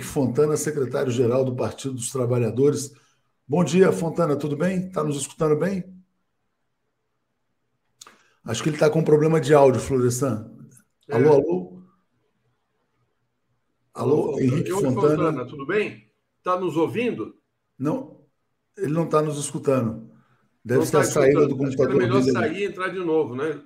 Fontana, secretário-geral do Partido dos Trabalhadores. Bom dia, Fontana, tudo bem? Está nos escutando bem? Acho que ele está com um problema de áudio, Florestan. Alô, alô? Alô, Henrique Fontana. Tudo bem? Está nos ouvindo? Não, ele não está nos escutando. Deve Não ser a saída do computador dele. É melhor sair e entrar de novo, né?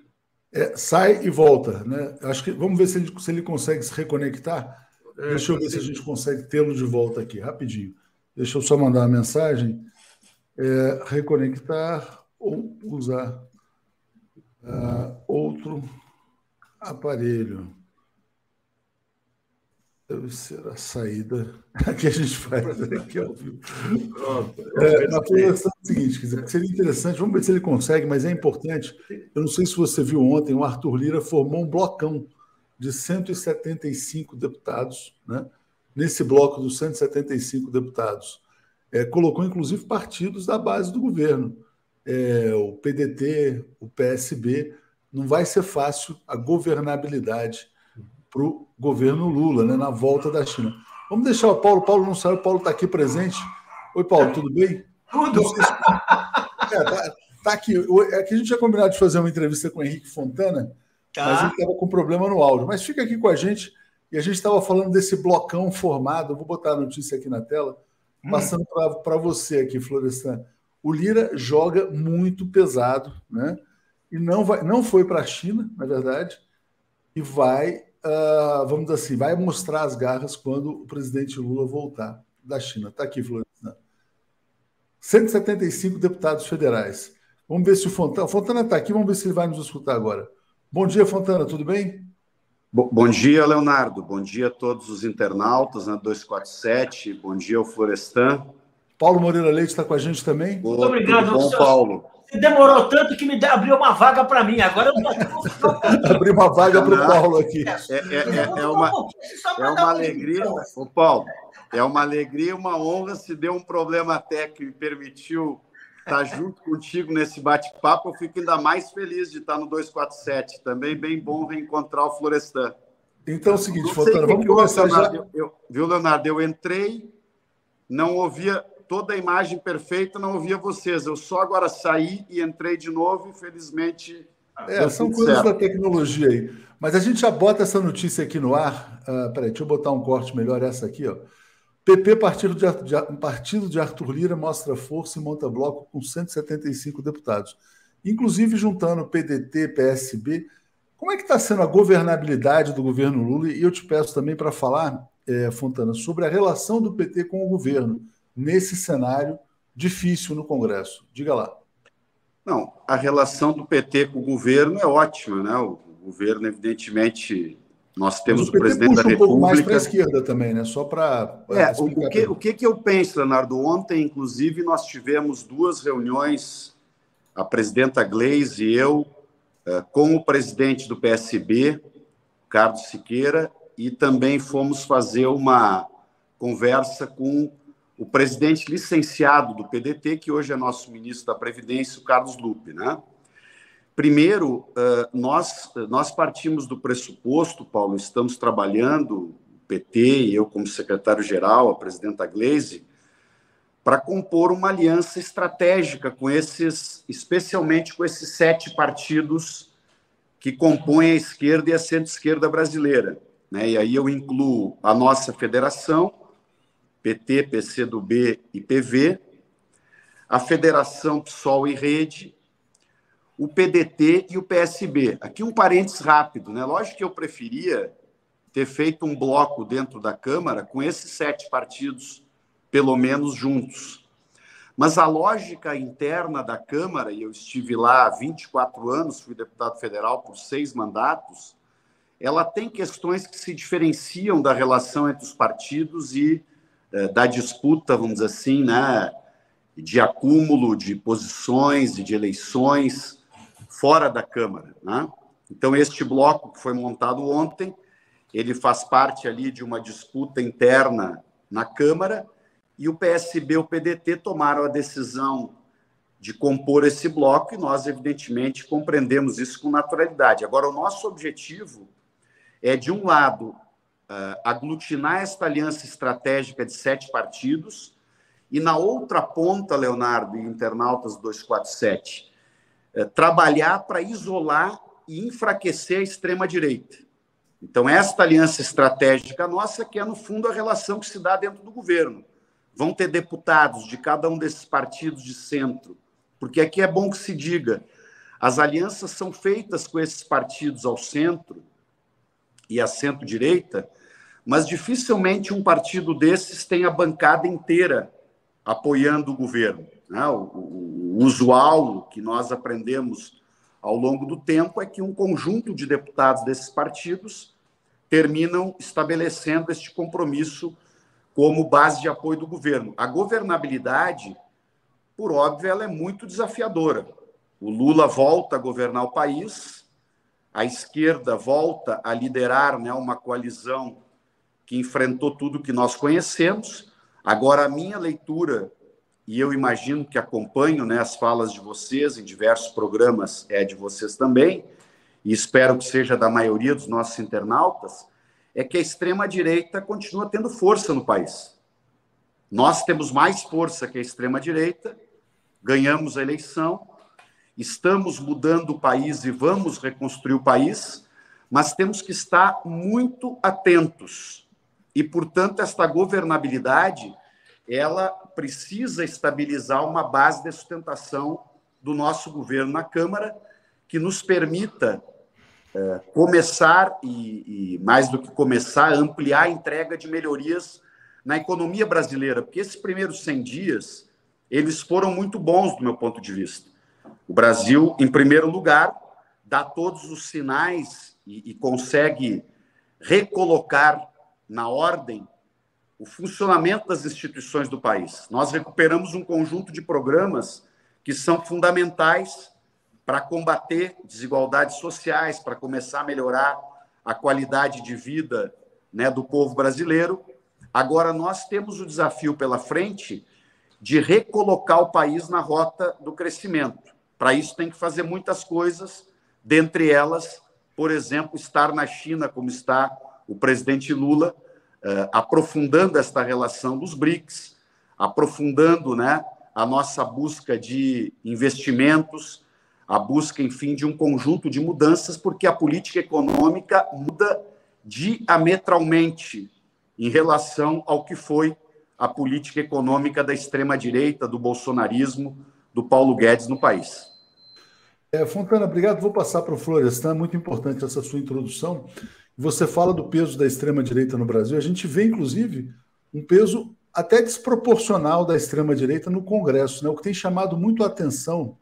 Sai e volta, né? Acho que vamos ver se ele consegue se reconectar. Deixa eu ver se a gente consegue tê-lo de volta aqui, rapidinho. Deixa eu só mandar uma mensagem. Reconectar ou usar outro aparelho. Deve ser a saída que a gente faz aqui ao vivo. Na programação é o seguinte, quer dizer, seria interessante, vamos ver se ele consegue, mas é importante. Eu não sei se você viu ontem, o Arthur Lira formou um blocão de 175 deputados, né? Nesse bloco dos 175 deputados, colocou inclusive partidos da base do governo, o PDT, o PSB. Não vai ser fácil a governabilidade para o governo Lula, né, na volta da China. Vamos deixar o Paulo. Paulo não saiu, o Paulo está aqui presente. Oi, Paulo, tudo bem? Tudo. Tá aqui. É que a gente tinha combinado de fazer uma entrevista com o Henrique Fontana, mas ele estava com problema no áudio. Mas fica aqui com a gente, e a gente estava falando desse blocão formado. Eu vou botar a notícia aqui na tela, passando para você aqui, Florestan. O Lira joga muito pesado, né? E não foi para a China, na verdade, e vai, vamos dizer assim, vai mostrar as garras quando o presidente Lula voltar da China. Está aqui, Florestan. 175 deputados federais. Vamos ver se o Fontana está aqui, vamos ver se ele vai nos escutar agora. Bom dia, Fontana, tudo bem? Bom dia, Leonardo. Bom dia a todos os internautas, né, 247. Bom dia ao Florestan. Paulo Moreira Leite está com a gente também. Muito obrigado, bom, Paulo. Você demorou tanto que abriu uma vaga para mim. Agora eu tô... Abri uma vaga para o Paulo aqui. É uma alegria, o Paulo. É uma alegria, uma honra. Se deu um problema técnico que me permitiu estar junto contigo nesse bate-papo, eu fico ainda mais feliz de estar no 247. Também bem bom reencontrar o Florestan. Então é o seguinte, Fontana, vamos começar já. Viu, Leonardo? Eu entrei, não ouvia toda a imagem perfeita, não ouvia vocês. Eu só agora saí e entrei de novo, infelizmente. São coisas da tecnologia aí. Mas a gente já bota essa notícia aqui no ar. Peraí, deixa eu botar um corte melhor, essa aqui, ó. PP, partido de Arthur Lira, mostra força e monta bloco com 175 deputados. Inclusive juntando PDT, PSB. Como é que está sendo a governabilidade do governo Lula? E eu te peço também para falar, Fontana, sobre a relação do PT com o governo nesse cenário difícil no Congresso. Diga lá. Não, a relação do PT com o governo é ótima, né? O governo, evidentemente, nós temos o presidente da República... um pouco mais para a esquerda também, né? Só para... O que eu penso, Leonardo? Ontem, inclusive, nós tivemos 2 reuniões, a presidenta Gleisi e eu, com o presidente do PSB, Carlos Siqueira, e também fomos fazer uma conversa com o presidente licenciado do PDT, que hoje é nosso ministro da Previdência, o Carlos Lupe, né? Primeiro, nós partimos do pressuposto, Paulo, estamos trabalhando, o PT e eu como secretário-geral, a presidenta Gleisi, para compor uma aliança estratégica com especialmente com esses 7 partidos que compõem a esquerda e a centro-esquerda brasileira, né? E aí eu incluo a nossa federação, PT, PCdoB e PV, a Federação PSOL e Rede, o PDT e o PSB. Aqui um parênteses rápido, né? Lógico que eu preferia ter feito um bloco dentro da Câmara com esses 7 partidos, pelo menos, juntos. Mas a lógica interna da Câmara, e eu estive lá há 24 anos, fui deputado federal por 6 mandatos, ela tem questões que se diferenciam da relação entre os partidos e da disputa, vamos dizer assim, né, de acúmulo de posições e de eleições fora da Câmara, né? Então, este bloco que foi montado ontem, ele faz parte ali de uma disputa interna na Câmara, e o PSB e o PDT tomaram a decisão de compor esse bloco, e nós, evidentemente, compreendemos isso com naturalidade. Agora, o nosso objetivo é, de um lado, aglutinar esta aliança estratégica de 7 partidos e, na outra ponta, Leonardo e internautas 247, trabalhar para isolar e enfraquecer a extrema-direita. Então, esta aliança estratégica nossa, que é, no fundo, a relação que se dá dentro do governo. Vão ter deputados de cada um desses partidos de centro, porque aqui é bom que se diga, as alianças são feitas com esses partidos ao centro e à centro-direita, mas dificilmente um partido desses tem a bancada inteira apoiando o governo. O usual, que nós aprendemos ao longo do tempo, é que um conjunto de deputados desses partidos terminam estabelecendo este compromisso como base de apoio do governo. A governabilidade, por óbvio, ela é muito desafiadora. O Lula volta a governar o país, a esquerda volta a liderar, né, uma coalizão que enfrentou tudo que nós conhecemos. Agora, a minha leitura, e eu imagino que acompanho, né, as falas de vocês em diversos programas, de vocês também, e espero que seja da maioria dos nossos internautas, é que a extrema-direita continua tendo força no país. Nós temos mais força que a extrema-direita, ganhamos a eleição, estamos mudando o país e vamos reconstruir o país, mas temos que estar muito atentos. E, portanto, esta governabilidade, ela precisa estabilizar uma base de sustentação do nosso governo na Câmara, que nos permita começar, e mais do que começar, ampliar a entrega de melhorias na economia brasileira, porque esses primeiros 100 dias, eles foram muito bons do meu ponto de vista. O Brasil, em primeiro lugar, dá todos os sinais e consegue recolocar na ordem o funcionamento das instituições do país. Nós recuperamos um conjunto de programas que são fundamentais para combater desigualdades sociais, para começar a melhorar a qualidade de vida, né, do povo brasileiro. Agora, nós temos o desafio pela frente de recolocar o país na rota do crescimento. Para isso, tem que fazer muitas coisas, dentre elas, por exemplo, estar na China, como está o presidente Lula, aprofundando esta relação dos BRICS, aprofundando, né, a nossa busca de investimentos, a busca, enfim, de um conjunto de mudanças, porque a política econômica muda diametralmente em relação ao que foi a política econômica da extrema-direita, do bolsonarismo, do Paulo Guedes no país. Fontana, obrigado. Vou passar para o Florestan, muito importante essa sua introdução. Você fala do peso da extrema-direita no Brasil. A gente vê, inclusive, um peso até desproporcional da extrema-direita no Congresso, né? O que tem chamado muito a atenção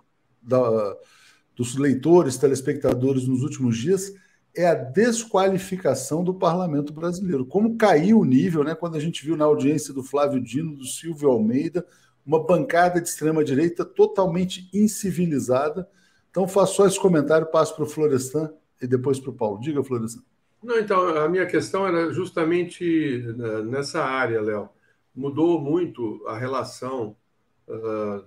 dos leitores, telespectadores nos últimos dias é a desqualificação do parlamento brasileiro. Como caiu o nível, né? Quando a gente viu na audiência do Flávio Dino, do Silvio Almeida, uma bancada de extrema-direita totalmente incivilizada. Então, faço só esse comentário, passo para o Florestan e depois para o Paulo. Diga, Florestan. Não, então, a minha questão era justamente nessa área, Léo. Mudou muito a relação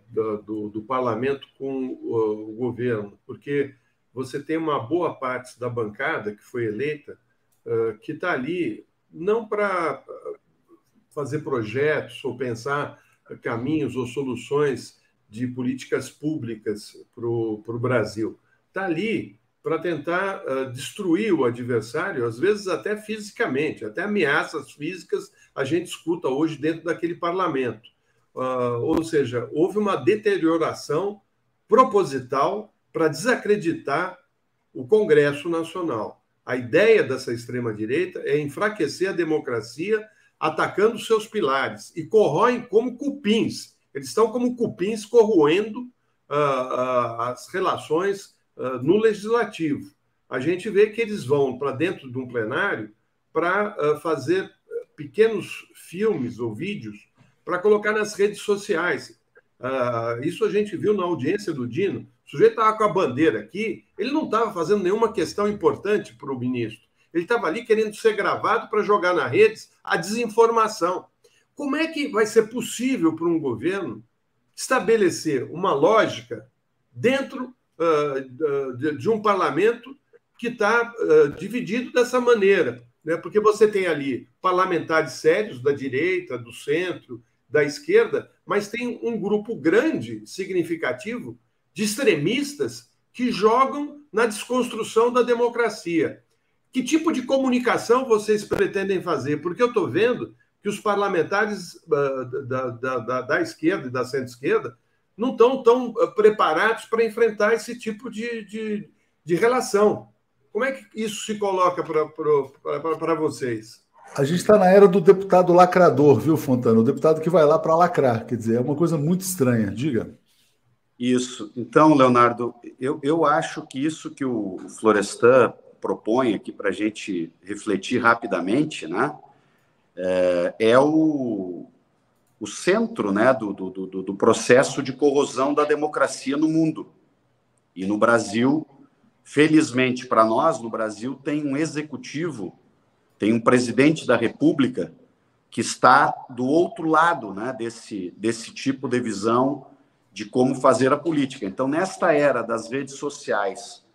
do parlamento com o governo, porque você tem uma boa parte da bancada que foi eleita que está ali não para fazer projetos ou pensar caminhos ou soluções de políticas públicas para o Brasil. Está ali para tentar destruir o adversário, às vezes até fisicamente, até ameaças físicas a gente escuta hoje dentro daquele parlamento. Ou seja, houve uma deterioração proposital para desacreditar o Congresso Nacional. A ideia dessa extrema-direita é enfraquecer a democracia atacando seus pilares e corroem como cupins. Eles estão como cupins corroendo as relações no legislativo. A gente vê que eles vão para dentro de um plenário para fazer pequenos filmes ou vídeos para colocar nas redes sociais. Isso a gente viu na audiência do Dino. O sujeito estava com a bandeira aqui, ele não estava fazendo nenhuma questão importante para o ministro. Ele estava ali querendo ser gravado para jogar nas redes a desinformação. Como é que vai ser possível para um governo estabelecer uma lógica dentro de um parlamento que está dividido dessa maneira? né? Porque você tem ali parlamentares sérios da direita, do centro, da esquerda, mas tem um grupo grande, significativo, de extremistas que jogam na desconstrução da democracia. Que tipo de comunicação vocês pretendem fazer? Porque eu estou vendo que os parlamentares da esquerda e da centro-esquerda não estão tão preparados para enfrentar esse tipo de relação. Como é que isso se coloca para vocês? A gente está na era do deputado lacrador, viu, Fontana? O deputado que vai lá para lacrar, quer dizer, é uma coisa muito estranha. Diga. Isso. Então, Leonardo, eu acho que isso que o Florestan propõe aqui para a gente refletir rapidamente, né, é o centro, né, do processo de corrosão da democracia no mundo. E no Brasil, felizmente para nós, no Brasil tem um executivo, tem um presidente da República que está do outro lado, né, desse tipo de visão de como fazer a política. Então, nesta era das redes sociais,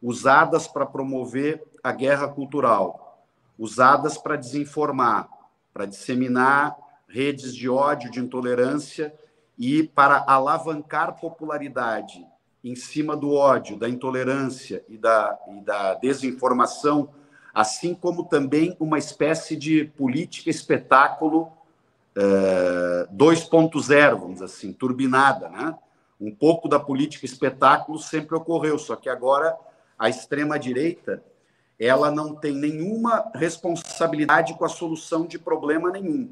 usadas para promover a guerra cultural, usadas para desinformar, para disseminar redes de ódio, de intolerância e para alavancar popularidade em cima do ódio, da intolerância e da desinformação, assim como também uma espécie de política espetáculo 2.0, vamos dizer assim, turbinada, né? Um pouco da política espetáculo sempre ocorreu, só que agora a extrema-direita ela não tem nenhuma responsabilidade com a solução de problema nenhum.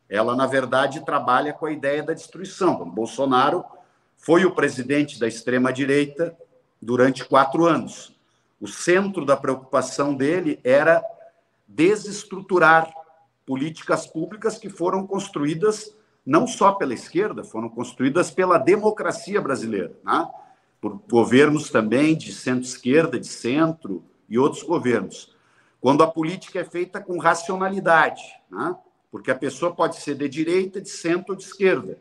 Ela, na verdade, trabalha com a ideia da destruição. O Bolsonaro foi o presidente da extrema-direita durante 4 anos. O centro da preocupação dele era desestruturar políticas públicas que foram construídas não só pela esquerda, foram construídas pela democracia brasileira, né? Por governos também de centro-esquerda, de centro e outros governos. Quando a política é feita com racionalidade, né? Porque a pessoa pode ser de direita, de centro ou de esquerda,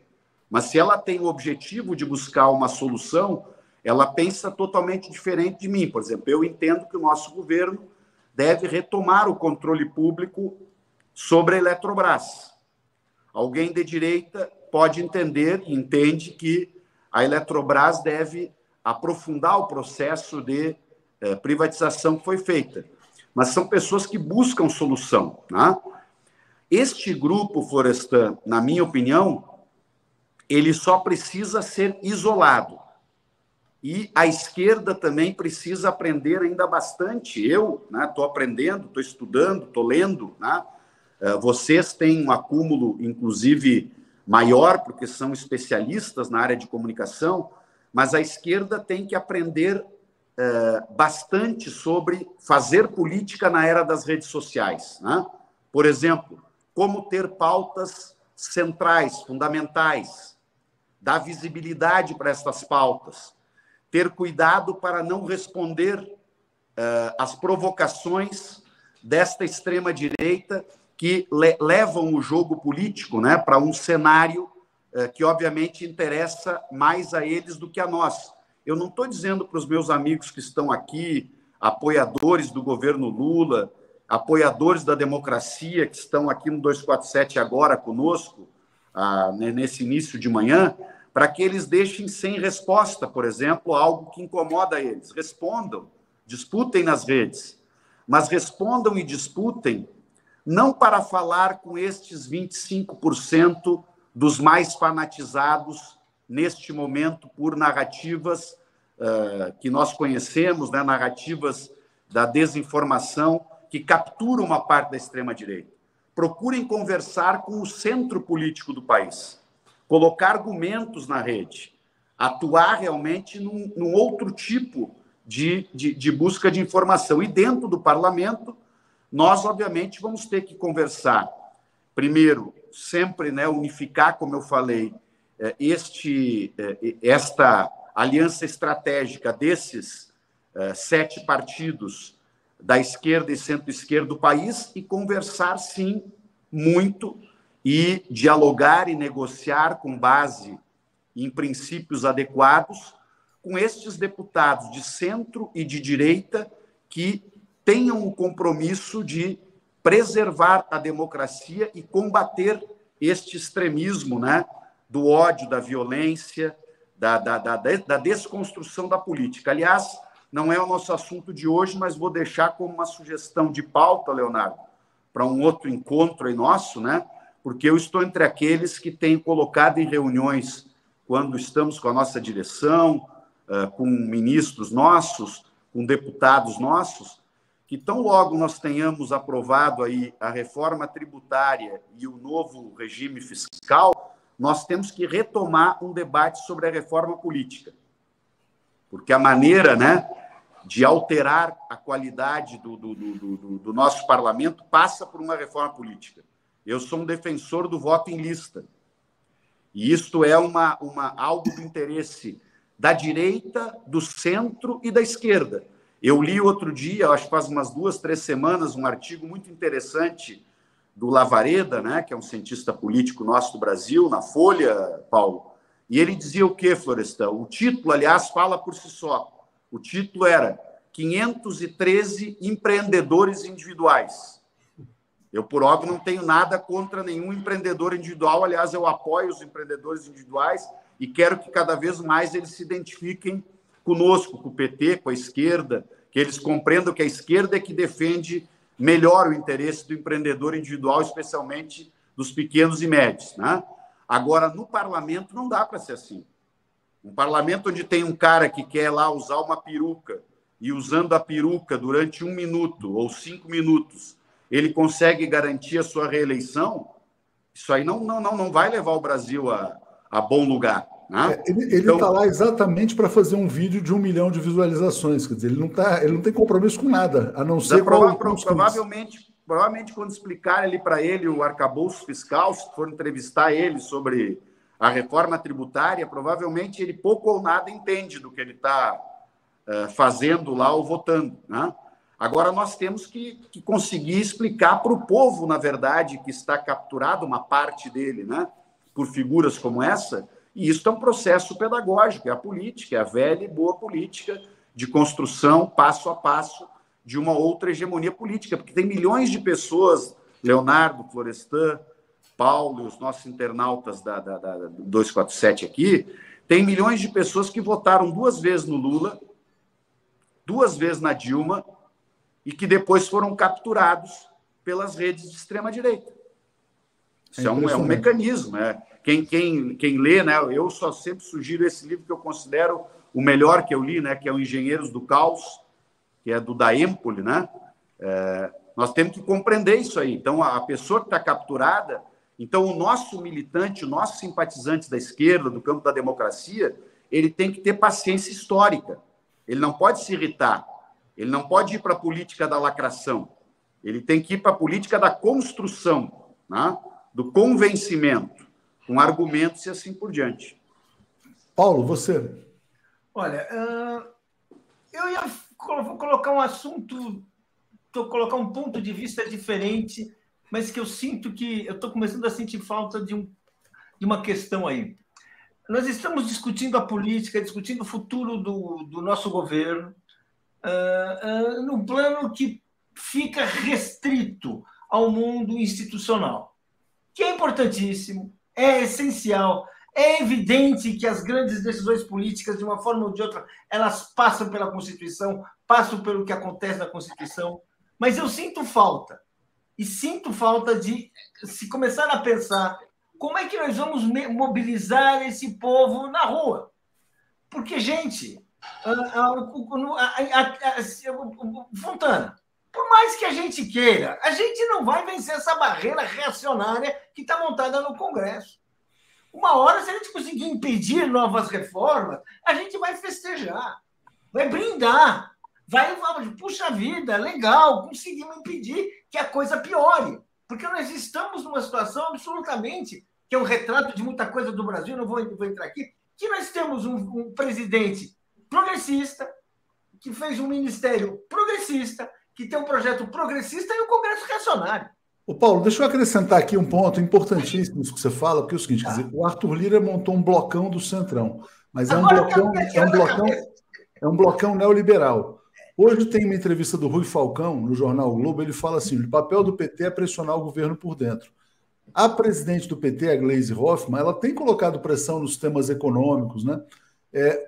mas se ela tem o objetivo de buscar uma solução, ela pensa totalmente diferente de mim. Por exemplo, eu entendo que o nosso governo deve retomar o controle público sobre a Eletrobras. Alguém de direita pode entender e entende que a Eletrobras deve aprofundar o processo de privatização que foi feita. Mas são pessoas que buscam solução, né? Este grupo, Florestan, na minha opinião, ele só precisa ser isolado. E a esquerda também precisa aprender ainda bastante. Eu estou aprendendo, estou estudando, estou lendo, né? Vocês têm um acúmulo, inclusive, maior, porque são especialistas na área de comunicação, mas a esquerda tem que aprender bastante sobre fazer política na era das redes sociais, né? Por exemplo, como ter pautas centrais, fundamentais, dar visibilidade para essas pautas, ter cuidado para não responder às provocações desta extrema-direita que levam o jogo político, né, para um cenário que, obviamente, interessa mais a eles do que a nós. Eu não estou dizendo para os meus amigos que estão aqui, apoiadores do governo Lula, apoiadores da democracia, que estão aqui no 247 agora conosco, nesse início de manhã, para que eles deixem sem resposta, por exemplo, algo que incomoda eles. Respondam, disputem nas redes, mas respondam e disputem não para falar com estes 25% dos mais fanatizados neste momento por narrativas que nós conhecemos, né, narrativas da desinformação que capturam uma parte da extrema-direita. Procurem conversar com o centro político do país, colocar argumentos na rede, atuar realmente num outro tipo de busca de informação. E dentro do parlamento, nós, obviamente, vamos ter que conversar. Primeiro, sempre, né, unificar, como eu falei, esta aliança estratégica desses 7 partidos da esquerda e centro-esquerda do país e conversar, sim, muito e dialogar e negociar com base em princípios adequados com estes deputados de centro e de direita que tenham o compromisso de preservar a democracia e combater este extremismo, né, do ódio, da violência, da desconstrução da política. Aliás, não é o nosso assunto de hoje, mas vou deixar como uma sugestão de pauta, Leonardo, para um outro encontro aí nosso, né? Porque eu estou entre aqueles que têm colocado em reuniões, quando estamos com a nossa direção, com ministros nossos, com deputados nossos, que tão logo nós tenhamos aprovado aí a reforma tributária e o novo regime fiscal, nós temos que retomar um debate sobre a reforma política. Porque a maneira, né, de alterar a qualidade do nosso parlamento passa por uma reforma política. Eu sou um defensor do voto em lista. E isto é algo do interesse da direita, do centro e da esquerda. Eu li outro dia, acho que faz umas 2, 3 semanas, um artigo muito interessante do Lavareda, né, que é um cientista político nosso do Brasil, na Folha, Paulo. E ele dizia o quê, Florestan? O título, aliás, fala por si só. O título era 513 empreendedores individuais. Eu, por óbvio, não tenho nada contra nenhum empreendedor individual. Aliás, eu apoio os empreendedores individuais e quero que cada vez mais eles se identifiquem conosco, com o PT, com a esquerda, que eles compreendam que a esquerda é que defende melhor o interesse do empreendedor individual, especialmente dos pequenos e médios, né? Agora, no parlamento não dá para ser assim. Um parlamento onde tem um cara que quer lá usar uma peruca e usando a peruca durante 1 minuto ou 5 minutos, ele consegue garantir a sua reeleição, isso aí não vai levar o Brasil a bom lugar. Né? Ele está lá exatamente para fazer um vídeo de 1 milhão de visualizações, quer dizer, ele não tem compromisso com nada, a não ser provavelmente quando explicar ali para ele o arcabouço fiscal, se for entrevistar ele sobre a reforma tributária, provavelmente ele pouco ou nada entende do que ele está fazendo lá ou votando, né? Agora, nós temos que conseguir explicar para o povo, na verdade, que está capturado, uma parte dele, né, por figuras como essa, e isso é um processo pedagógico, é a política, é a velha e boa política de construção, passo a passo, de uma outra hegemonia política, porque tem milhões de pessoas, Leonardo, Florestan, Paulo e os nossos internautas da 247 aqui, tem milhões de pessoas que votaram 2 vezes no Lula, 2 vezes na Dilma, e que depois foram capturados pelas redes de extrema-direita. Isso é um mecanismo. Né? Quem lê, né, eu só sempre sugiro esse livro que eu considero o melhor que eu li, né, que é o Engenheiros do Caos, que é do da Empoli, né? Nós temos que compreender isso aí. Então, a pessoa que está capturada, então o nosso militante, o nosso simpatizante da esquerda, do campo da democracia, ele tem que ter paciência histórica. Ele não pode se irritar. Ele não pode ir para a política da lacração. Ele tem que ir para a política da construção, né? Do convencimento, com argumentos e assim por diante. Paulo, você? Olha, eu ia colocar um assunto, colocar um ponto de vista diferente, mas que eu sinto que eu estou começando a sentir falta de uma questão aí. Nós estamos discutindo a política, discutindo o futuro do nosso governo, num plano que fica restrito ao mundo institucional, que é importantíssimo, é essencial, é evidente que as grandes decisões políticas, de uma forma ou de outra, elas passam pela Constituição, passam pelo que acontece na Constituição, mas eu sinto falta de se começar a pensar como é que nós vamos mobilizar esse povo na rua. Porque, gente, Fontana, por mais que a gente queira, a gente não vai vencer essa barreira reacionária que está montada no Congresso. Uma hora, se a gente conseguir impedir novas reformas, a gente vai festejar, vai brindar, puxa vida, legal, conseguimos impedir que a coisa piore. Porque nós estamos numa situação absolutamente, que é um retrato de muita coisa do Brasil, não vou entrar aqui, que nós temos um presidente progressista, que fez um ministério progressista, que tem um projeto progressista e um Congresso reacionário. Ô Paulo, deixa eu acrescentar aqui um ponto importantíssimo isso que você fala, porque é o seguinte, quer dizer, o Arthur Lira montou um blocão do Centrão, mas é um blocão neoliberal. Hoje tem uma entrevista do Rui Falcão, no jornal o Globo, ele fala assim, o papel do PT é pressionar o governo por dentro. A presidente do PT, a Gleisi Hoffmann, ela tem colocado pressão nos temas econômicos, né?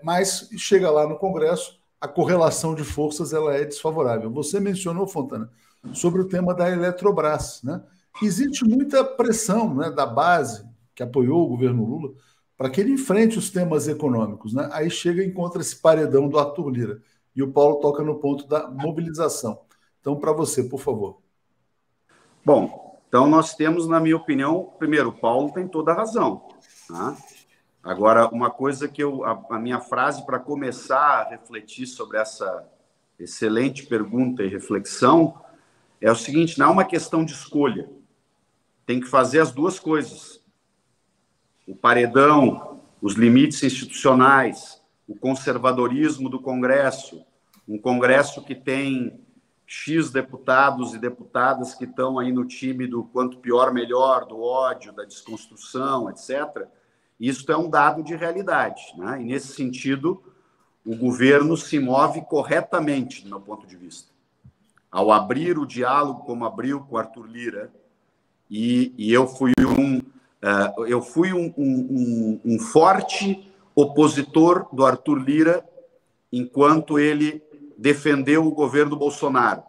Mas chega lá no Congresso, a correlação de forças ela é desfavorável. Você mencionou, Fontana, sobre o tema da Eletrobras, né? Existe muita pressão, né, da base que apoiou o governo Lula para que ele enfrente os temas econômicos, né? Aí chega e encontra esse paredão do Arthur Lira. E o Paulo toca no ponto da mobilização. Então, para você, por favor. Bom, então nós temos, na minha opinião, primeiro, o Paulo tem toda a razão. Tá? Agora, uma coisa que a minha frase para começar a refletir sobre essa excelente pergunta e reflexão é o seguinte: não é uma questão de escolha. Tem que fazer as duas coisas. O paredão, os limites institucionais, o conservadorismo do Congresso, um Congresso que tem X deputados e deputadas que estão aí no time do quanto pior, melhor, do ódio, da desconstrução, etc. Isso é um dado de realidade, né? E, nesse sentido, o governo se move corretamente, do meu ponto de vista. Ao abrir o diálogo, como abriu com Arthur Lira, e eu fui um forte opositor do Arthur Lira enquanto ele defendeu o governo Bolsonaro.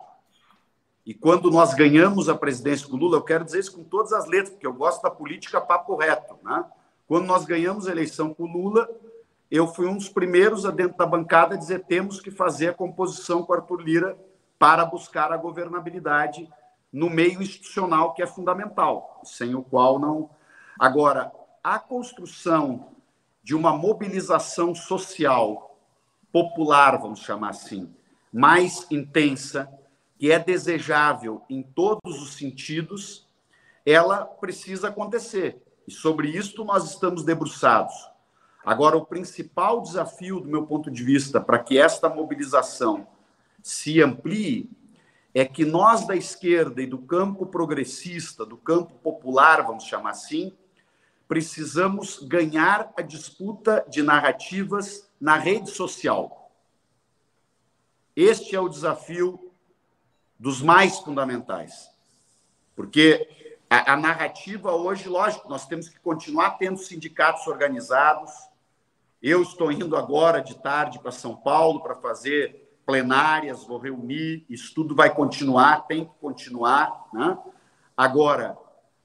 E quando nós ganhamos a presidência com o Lula, eu quero dizer isso com todas as letras, porque eu gosto da política papo reto, né? Quando nós ganhamos a eleição com o Lula, eu fui um dos primeiros dentro da bancada a dizer: temos que fazer a composição com o Arthur Lira para buscar a governabilidade no meio institucional, que é fundamental, sem o qual não... Agora, a construção de uma mobilização social popular, vamos chamar assim, mais intensa, que é desejável em todos os sentidos, ela precisa acontecer. E sobre isso nós estamos debruçados. Agora, o principal desafio, do meu ponto de vista, para que esta mobilização se amplie, é que nós da esquerda e do campo progressista, do campo popular, vamos chamar assim, precisamos ganhar a disputa de narrativas na rede social. Este é o desafio dos mais fundamentais. Porque a narrativa hoje, lógico, nós temos que continuar tendo sindicatos organizados. Eu estou indo agora de tarde para São Paulo para fazer plenárias, vou reunir, isso tudo vai continuar, tem que continuar, né? Agora,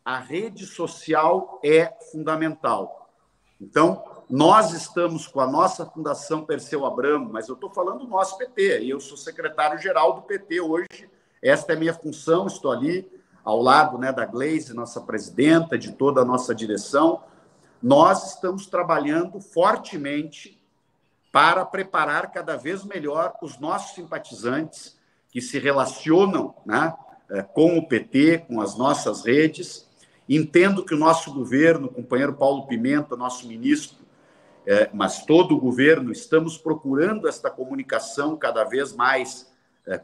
a rede social é fundamental. Então, nós estamos com a nossa Fundação Perseu Abramo, mas eu estou falando do nosso PT, e eu sou secretário-geral do PT hoje, esta é a minha função, estou ali ao lado, né, da Gleisi, nossa presidenta, de toda a nossa direção. Nós estamos trabalhando fortemente para preparar cada vez melhor os nossos simpatizantes que se relacionam, né, com o PT, com as nossas redes. Entendo que o nosso governo, o companheiro Paulo Pimenta, nosso ministro, mas todo o governo, estamos procurando esta comunicação cada vez mais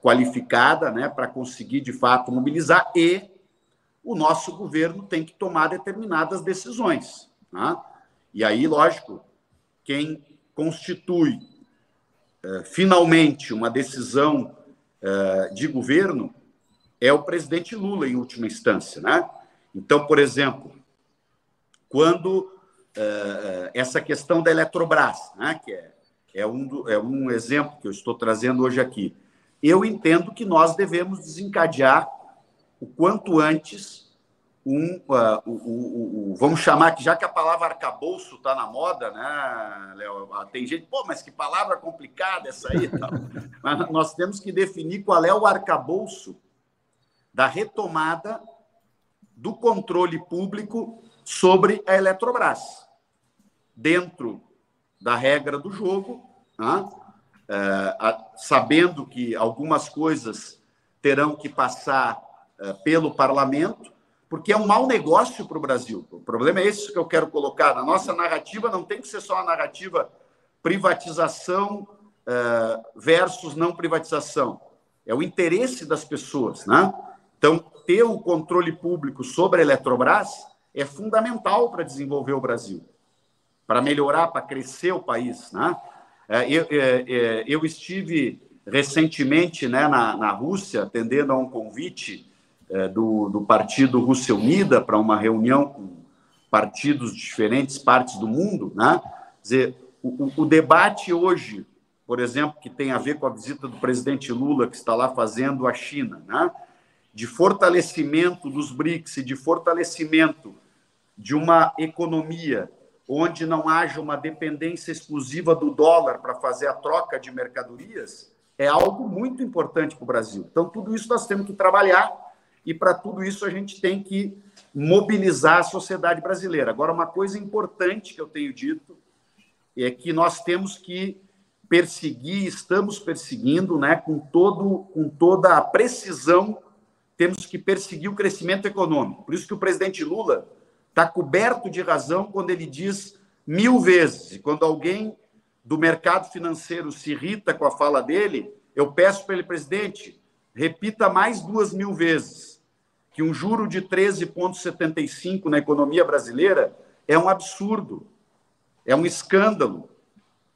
qualificada, né, para conseguir, de fato, mobilizar, e o nosso governo tem que tomar determinadas decisões, né? E aí, lógico, quem constitui finalmente uma decisão de governo é o presidente Lula, em última instância, né? Então, por exemplo, quando essa questão da Eletrobras, né, que é um exemplo que eu estou trazendo hoje aqui, eu entendo que nós devemos desencadear o quanto antes vamos chamar, que já que a palavra arcabouço está na moda, né, Léo? Tem gente, pô, mas que palavra complicada essa aí. Tal. Mas nós temos que definir qual é o arcabouço da retomada do controle público sobre a Eletrobras, dentro da regra do jogo, né? Sabendo que algumas coisas terão que passar pelo parlamento, porque é um mau negócio para o Brasil. O problema é esse que eu quero colocar. Na nossa narrativa não tem que ser só a narrativa privatização versus não privatização. É o interesse das pessoas, né? Então, ter o controle público sobre a Eletrobras é fundamental para desenvolver o Brasil, para melhorar, para crescer o país, né? Eu estive recentemente, né, na Rússia, atendendo a um convite do Partido Rússia Unida para uma reunião com partidos de diferentes partes do mundo, né? Quer dizer, o debate hoje, por exemplo, que tem a ver com a visita do presidente Lula, que está lá fazendo a China, né? De fortalecimento dos BRICS e de fortalecimento de uma economia onde não haja uma dependência exclusiva do dólar para fazer a troca de mercadorias, é algo muito importante para o Brasil. Então, tudo isso nós temos que trabalhar e, para tudo isso, a gente tem que mobilizar a sociedade brasileira. Agora, uma coisa importante que eu tenho dito é que nós temos que perseguir, estamos perseguindo, né, com toda a precisão, temos que perseguir o crescimento econômico. Por isso que o presidente Lula está coberto de razão quando ele diz 1000 vezes. E quando alguém do mercado financeiro se irrita com a fala dele, eu peço para ele, presidente, repita mais 2000 vezes que um juro de 13,75 na economia brasileira é um absurdo, é um escândalo,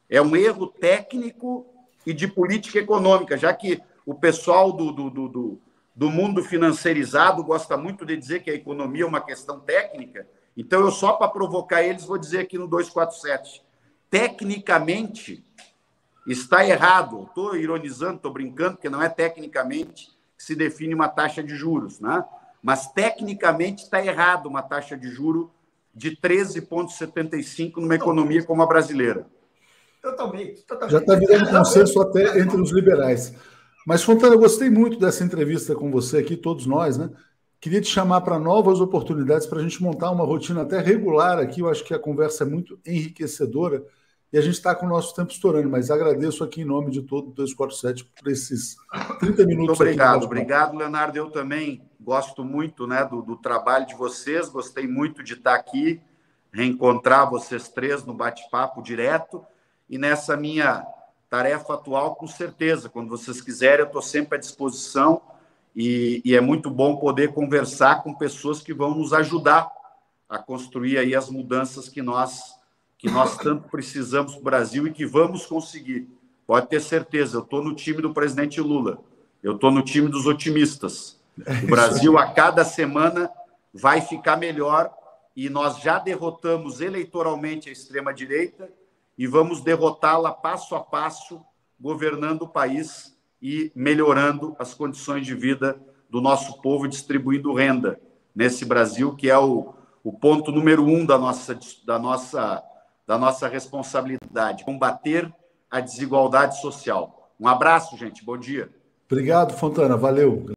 é um erro técnico e de política econômica, já que o pessoal do mundo financeirizado gosta muito de dizer que a economia é uma questão técnica. Então, eu só para provocar eles vou dizer aqui no 247. Tecnicamente, está errado. Estou ironizando, estou brincando, porque não é tecnicamente que se define uma taxa de juros, né? Mas, tecnicamente, está errado uma taxa de juros de 13,75 numa economia como a brasileira. Totalmente. Já está virando consenso até entre os liberais. Mas, Fontana, eu gostei muito dessa entrevista com você aqui, todos nós, né? Queria te chamar para novas oportunidades para a gente montar uma rotina até regular aqui. Eu acho que a conversa é muito enriquecedora e a gente está com o nosso tempo estourando, mas agradeço aqui em nome de todo o 247 por esses 30 minutos. Muito obrigado. Obrigado, Leonardo. Eu também gosto muito, né, do trabalho de vocês, gostei muito de estar aqui, reencontrar vocês três no bate-papo direto e nessa minha tarefa atual, com certeza. Quando vocês quiserem, eu estou sempre à disposição e é muito bom poder conversar com pessoas que vão nos ajudar a construir aí as mudanças que nós tanto precisamos para o Brasil e que vamos conseguir. Pode ter certeza, eu estou no time do presidente Lula, eu estou no time dos otimistas. O Brasil, a cada semana, vai ficar melhor e nós já derrotamos eleitoralmente a extrema-direita e vamos derrotá-la passo a passo, governando o país e melhorando as condições de vida do nosso povo, distribuindo renda nesse Brasil, que é o ponto número 1 da nossa responsabilidade, combater a desigualdade social. Um abraço, gente. Bom dia. Obrigado, Fontana. Valeu.